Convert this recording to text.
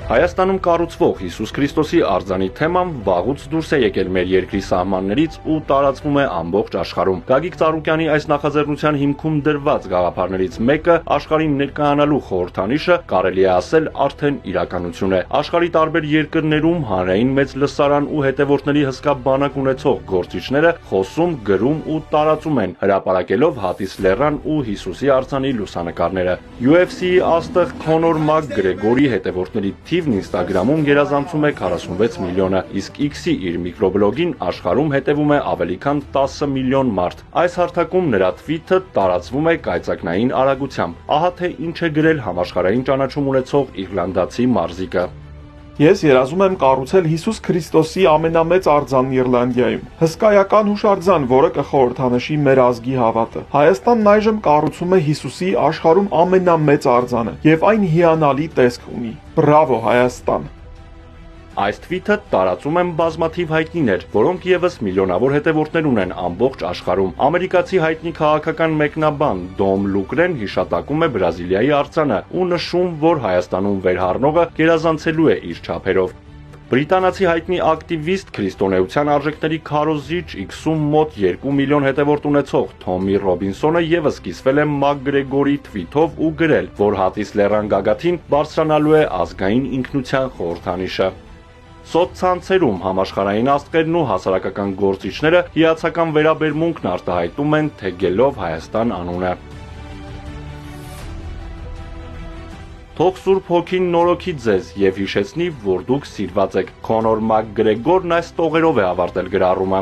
Հայաստանում կառուցվող Հիսուս Քրիստոսի արձանի թեման վաղուց դուրս է եկել մեր երկրի սահմաններից ու տարածվում է ամբողջ աշխարհում։ Գագիկ Ծառուկյանի այս նախաձեռնության հիմքում դրված գաղափարներից մեկը աշխարհին ներկայանալու խորհրդանիշը կարելի է ասել արդեն իրականություն է։ Աշխարհի տարբեր երկրներում հանրային մեծ լսարան ու հետևորդների հսկա բանակ ունեցող գործիչները խոսում, գրում ու տարածում են, հրապարակելով Հատիս Լեռան ու Հիսուսի արձանի լուսանկարները։ UFC-ի աստղ Քոնոր Մակգրեգորի հետևորդների թիվն Instagram-ում գերազանցում է 46 միլիոնը, իսկ X-ի իր միկրոբլոգին աշխարհում հետևում է ավելի քան 10 միլիոն մարդ։ Այս հարթակում նրա թվիթը տարածվում է կայծակնային արագությամբ։ Ահա թե ինչ է գրել համաշխարհային ճանաչում ունեցող իռլանդացի մարզիկը։ Ես երազում եմ կառուցել Հիսուս Քրիստոսի ամենամեծ արձանն Իռլանդիայում։ Հսկայական հուշարձան, որը կխորհրդանշի մեր ազգի հավատը։ Հայաստանն այժմ կառուցում է Հիսուսի աշխարհում ամենամեծ արձանը, եւ այն հիանալի տեսք ունի։ Բրավո Հայաստան։ Այս թվիթը տարածում են բազմաթիվ հայտնիներ, որոնք եւս միլիոնավոր հետևորդներ ունեն ամբողջ աշխարհում։ Ամերիկացի հայտնի քաղաքական մեկնաբան Դոմ Լուկրեն հիշատակում է Բրազիլիայի արձանը ու նշում, որ Հայաստանում վերհառնողը գերազանցելու է իր չափերով։ Բրիտանացի հայտնի ակտիվիստ, քրիստոնեության արժեքների քարոզիչ, X-ում մոտ 2 միլիոն հետևորդ ունեցող Թոմի Ռոբինսոնը եւս կիսվել է Մակգրեգորի թվիթով ու գրել, որ Հատիս Լեռան գագաթին բարձրանալու է ազգային ինքնության խորհրդանիշը։ Սոցցանցերում համաշխարհային աստղերն ու հասարակական գործիչները հիացական վերաբերմունքն արտահայտում են թեգելով Հայաստան անունը։ Թող Սուրբ Հոգին նորոգի ձեզ եւ հիշեցնի, որ դուք սիրված եք։ Քոնոր Մակգրեգորն այս տողերով է ավարտել գրառումը։